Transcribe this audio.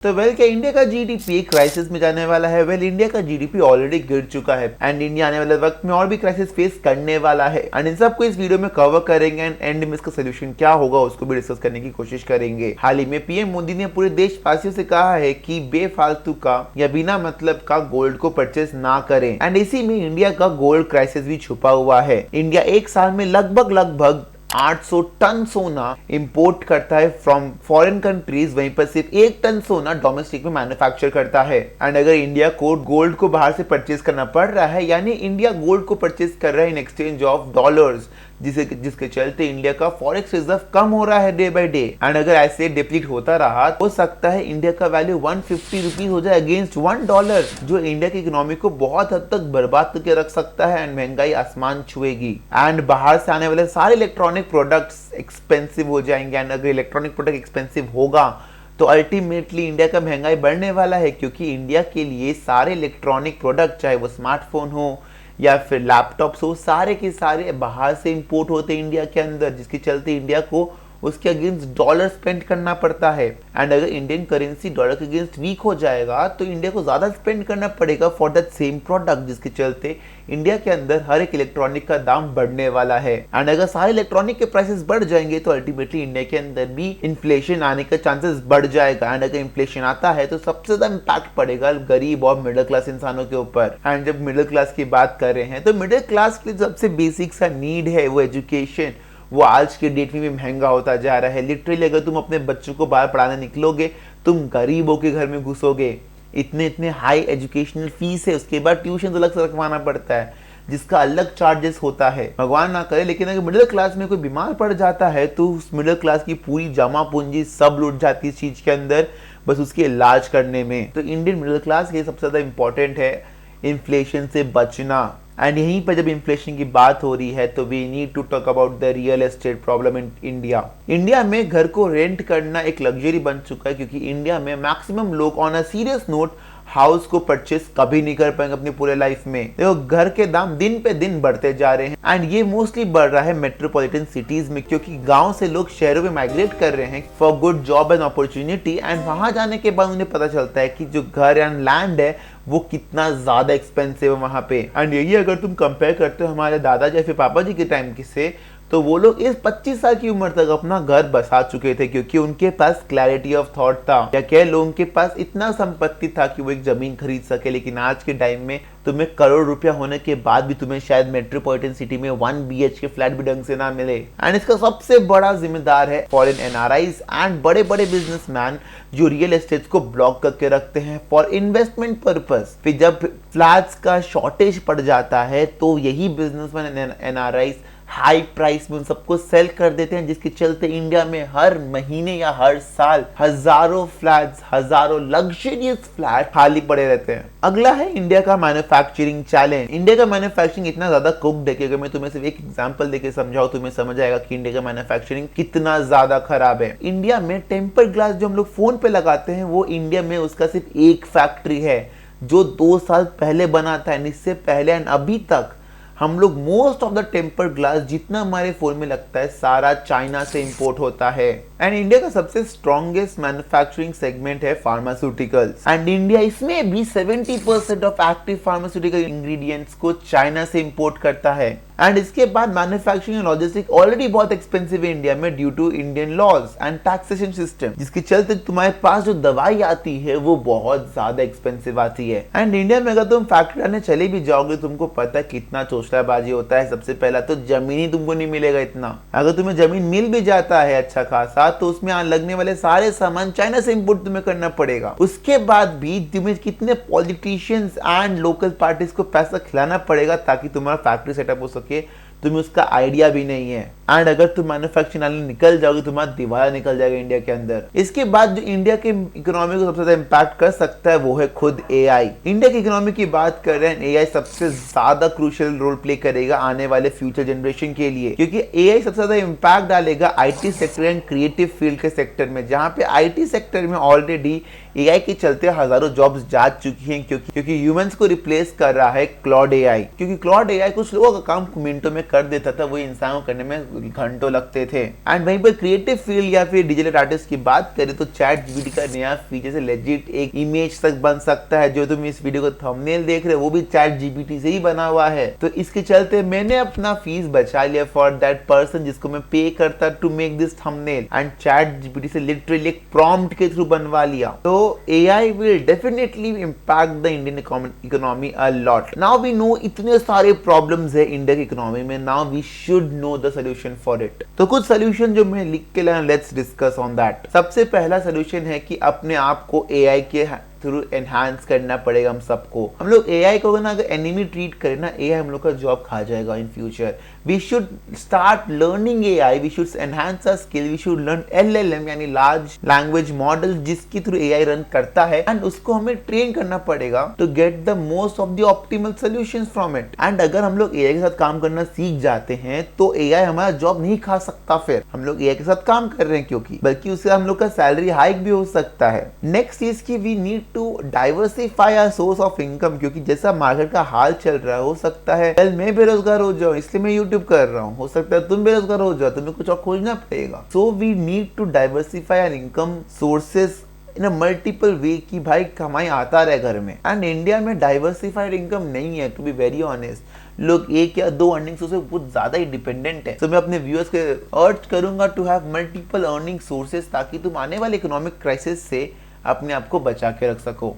तो क्या इंडिया का जीडीपी क्राइसिस में जाने वाला है? इंडिया का जीडीपी ऑलरेडी गिर चुका है एंड इंडिया आने वाले वक्त में और भी क्राइसिस फेस करने वाला है एंड इन सबको इस वीडियो में कवर करेंगे एंड एंड में इसका सोल्यूशन क्या होगा उसको भी डिस्कस करने की कोशिश करेंगे। हाल ही में पीएम मोदी ने पूरे देशवासियों से कहा है कि बेफालतू का या बिना मतलब का गोल्ड को परचेस ना करें एंड इसी में इंडिया का गोल्ड क्राइसिस भी छुपा हुआ है। इंडिया एक साल में लगभग 800 टन सोना इंपोर्ट करता है फ्रॉम फॉरेन कंट्रीज, वहीं पर सिर्फ 1 टन सोना डोमेस्टिक में मैन्युफैक्चर करता है। एंड अगर इंडिया को गोल्ड को बाहर से परचेज करना पड़ रहा है, यानी इंडिया गोल्ड को परचेज कर रहा है इन एक्सचेंज ऑफ डॉलर्स, जिसके चलते इंडिया का फॉरेक्स रिजर्व कम हो रहा है डे बाय डे एंड अगर ऐसे डिप्लीट होता रहा हो सकता है इंडिया का वैल्यू 150 रुपीज हो जाए अगेंस्ट $1, जो इंडिया की इकोनॉमी को बहुत हद तक बर्बाद करके रख सकता है एंड महंगाई आसमान छुएगी एंड बाहर से आने वाले सारे इलेक्ट्रॉनिक प्रोडक्ट्स एक्सपेंसिव हो जाएंगे एंड अगर इलेक्ट्रॉनिक प्रोडक्ट एक्सपेंसिव होगा तो अल्टीमेटली इंडिया का महंगाई बढ़ने वाला है, क्योंकि इंडिया के लिए सारे इलेक्ट्रॉनिक प्रोडक्ट चाहे वो स्मार्टफोन हो या फिर लैपटॉप्स हो, सारे के सारे बाहर से इंपोर्ट होते हैं इंडिया के अंदर, जिसके चलते इंडिया को उसके अगेंस्ट डॉलर स्पेंड करना पड़ता है एंड अगर इंडियन करेंसी डॉलर के अगेंस्ट वीक हो जाएगा तो इंडिया को ज्यादा स्पेंड करना पड़ेगा फॉर दैट सेम प्रोडक्ट, जिसके चलते इंडिया के अंदर हर एक इलेक्ट्रॉनिक का दाम बढ़ने वाला है एंड अगर सारे इलेक्ट्रॉनिक के प्राइसेस बढ़ जाएंगे तो अल्टीमेटली इंडिया के अंदर भी इन्फ्लेशन आने का चांसेस बढ़ जाएगा एंड अगर इन्फ्लेशन आता है तो सबसे ज्यादा इम्पैक्ट पड़ेगा गरीब और मिडिल क्लास इंसानों के ऊपर। एंड जब मिडिल क्लास की बात कर रहे हैं तो मिडिल क्लास के लिए सबसे बेसिक सा नीड है वो एजुकेशन, वो आज के डेट में भी महंगा होता जा रहा है। लिटरली अगर तुम अपने बच्चों को बाहर पढ़ाने निकलोगे तुम गरीबों के घर में घुसोगे, इतने हाई एजुकेशनल फीस है, उसके बाद ट्यूशन अलग से रखवाना पड़ता है जिसका अलग चार्जेस होता है। भगवान ना करे लेकिन अगर मिडिल क्लास में कोई बीमार पड़ जाता है तो उस मिडिल क्लास की पूरी जमा पूंजी सब लुट जाती है इस चीज के अंदर, बस उसके इलाज करने में। तो इंडियन मिडिल क्लास के लिए सबसे ज्यादा इंपॉर्टेंट है इन्फ्लेशन से बचना एंड यहीं पर जब इन्फ्लेशन की बात हो रही है तो we need to talk about the real estate problem in India. India में घर को रेंट करना एक लग्जरी बन चुका है, क्योंकि इंडिया में मैक्सिमम लोग on a serious note house को परचेस कभी नहीं कर पाएंगे अपनी पूरे लाइफ में। देखो घर के दाम दिन पे दिन बढ़ते जा रहे हैं एंड ये मोस्टली बढ़ रहा है मेट्रोपॉलिटन सिटीज में, क्योंकि गांव से लोग शहरों में माइग्रेट कर रहे हैं for good job and opportunity and वहां जाने के बाद उन्हें पता चलता है कि जो घर एंड लैंड है वो कितना ज्यादा एक्सपेंसिव है वहां पे। एंड यही अगर तुम कंपेयर करते हो हमारे दादाजी या फिर पापा जी के टाइम की से, तो वो लोग इस 25 साल की उम्र तक अपना घर बसा चुके थे, क्योंकि उनके पास क्लैरिटी ऑफ थॉट था या कह लोगों के पास इतना संपत्ति था कि वो एक जमीन खरीद सके। लेकिन आज के टाइम में तुम्हें करोड़ रुपया होने के बाद भी तुम्हें शायद मेट्रोपॉलिटन सिटी में 1 BHK फ्लैट भी ढंग से ना मिले एंड इसका सबसे बड़ा जिम्मेदार है फॉरेन एनआरआईज एंड बड़े बड़े बिजनेसमैन जो रियल एस्टेट को ब्लॉक करके रखते हैं फॉर इन्वेस्टमेंट पर्पस। फिर जब फ्लैट्स का शॉर्टेज पड़ जाता है तो यही बिजनेसमैन एनआरआईज हाई प्राइस में उन सबको सेल कर देते हैं, जिसके चलते इंडिया में हर महीने या हर साल हजारों फ्लैट्स, हजारों लग्जरियस फ्लैट खाली पड़े रहते हैं। अगला है इंडिया का मैन्युफैक्चरिंग चैलेंज। इंडिया का मैन्युफैक्चरिंग इतना ज्यादा कुक्ड है कि अगर मैं तुम्हें सिर्फ एक एग्जांपल देके समझाऊं तुम्हें समझ आएगा कि इंडिया का मैन्युफैक्चरिंग कितना ज्यादा खराब है। इंडिया में टेम्पर ग्लास जो हम लोग फोन पे लगाते हैं वो इंडिया में उसका सिर्फ एक फैक्ट्री है जो 2 साल पहले बना था एंड इससे पहले एंड अभी तक हम लोग most of the temper glass जितना हमारे फोन में लगता है सारा चाइना से इंपोर्ट होता है। एंड इंडिया का सबसे स्ट्रॉन्गेस्ट मैन्युफैक्चरिंग सेगमेंट है फार्मास्यूटिकल्स एंड इंडिया इसमें भी 70% ऑफ एक्टिव फार्मास्यूटिकल इंग्रेडिएंट्स को चाइना से इंपोर्ट करता है एंड इसके बाद मैन्युफैक्चरिंग एंड लॉजिस्टिक ऑलरेडी बहुत एक्सपेंसिव है इंडिया में due to Indian laws and taxation system, जिसके चलते तुम्हारे पास जो दवाई आती है वो बहुत ज्यादा एक्सपेंसिव आती है। एंड इंडिया में अगर तुम फैक्ट्री आने चले भी जाओगे तुमको पता है कितना चोचलाबाजी होता है। सबसे पहला तो जमीन ही तुमको नहीं मिलेगा इतना, अगर तुम्हें जमीन मिल भी जाता है अच्छा खासा तो उसमें लगने वाले सारे सामान चाइना से इंपोर्ट तुम्हें करना पड़ेगा। उसके बाद भी तुम्हें कितने पॉलिटिशियंस एंड लोकल पार्टीज को पैसा खिलाना पड़ेगा ताकि तुम्हारा फैक्ट्री सेटअप हो सके, तुम्हें उसका आइडिया भी नहीं है। एंड अगर तुम मैन्युफैक्चरिंग लाइन निकल जाओगे तुम्हारा दिवाला निकल जाएगा इंडिया के अंदर। इसके बाद जो इंडिया के इकोनॉमी को सबसे ज्यादा इंपैक्ट कर सकता है वो है खुद एआई। इंडिया की इकोनॉमी की बात कर रहे हैं, एआई सबसे ज्यादा क्रूशियल रोल प्ले करेगा आने वाले फ्यूचर जनरेशन के लिए, क्योंकि एआई सबसे ज्यादा इंपैक्ट डालेगा IT sector and creative field के सेक्टर में, जहां पे आईटी सेक्टर में ऑलरेडी एआई के चलते हजारों जॉब्स जा चुकी हैं, क्योंकि ह्यूमंस को रिप्लेस कर रहा है क्लॉड एआई। क्योंकि क्लॉड एआई कुछ लोगों का काम मिनटों में कर देता था, वही इंसानों करने में घंटों लगते थे। एंड वहीं पर क्रिएटिव फील्ड या फिर डिजिटल आर्टिस्ट की बात करें तो चैट जीपीटी का नया फीचर से लेजिट एक इमेज तक बन सकता है। जो तुम इस वीडियो को थंबनेल देख रहे हो वो भी चैट जीपीटी से ही बना हुआ है। तो इसके चलते मैंने अपना फीस बचा लिया फॉर दैट पर्सन जिसको मैं पे करता to make this thumbnail, and chat GPT से लिटरली एक प्रॉम्प्ट के थ्रू बनवा लिया। तो AI will definitely impact the Indian economy a lot. Now we know इतने सारे प्रॉब्लम्स है इंडिया की इकोनॉमी में, now we should know the solution for it. तो कुछ सोल्यूशन जो मैं लिख के लाया, लेट्स डिस्कस ऑन दैट। सबसे पहला सोल्यूशन है कि अपने आप को एआई के थ्रू एनहांस करना पड़ेगा। हम सबको, हम लोग एआई को ना अगर एनिमी ट्रीट करें ना, एआई हम लोग का जॉब खा जाएगा in future. We should start learning AI, we should enhance our skill, we should learn LLM यानी लार्ज लैंग्वेज मॉडल जिसके थ्रू एआई रन करता है, एंड उसको हमें ट्रेन करना पड़ेगा to get the most of the optimal solutions from it. And अगर हम लोग एआई के साथ काम करना सीख जाते हैं तो एआई हमारा जॉब नहीं खा सकता। फिर हम लोग एआई के साथ काम कर रहे हैं क्योंकि, बल्कि उससे हम लोग का सैलरी हाइक भी हो सकता है। नेक्स्ट चीज की we need to diversify our source of income, क्योंकि जैसा मार्केट का हाल चल रहा है, हो सकता है कल मैं बेरोजगार हो जाऊं इसलिए मैं यूट्यूब कर रहा हूं, हो सकता है तुम बेरोजगार हो जाओ, तुम्हें कुछ और खोजना पड़ेगा। So we need to diversify our income sources in a multiple way कि भाई कमाई आता रहे घर में। एंड इंडिया में डाइवर्सिफाइड इनकम नहीं है, टू बी वेरी ऑनेस्ट। लोग एक या दो अर्निंग सोर्स से बहुत ज्यादा ही डिपेंडेंट है। तो मैं अपने व्यूअर्स के अर्ज करूंगा to have multiple earning sources ताकि तुम आने वाले इकोनॉमिक क्राइसिस से अपने आप को बचा के रख सको।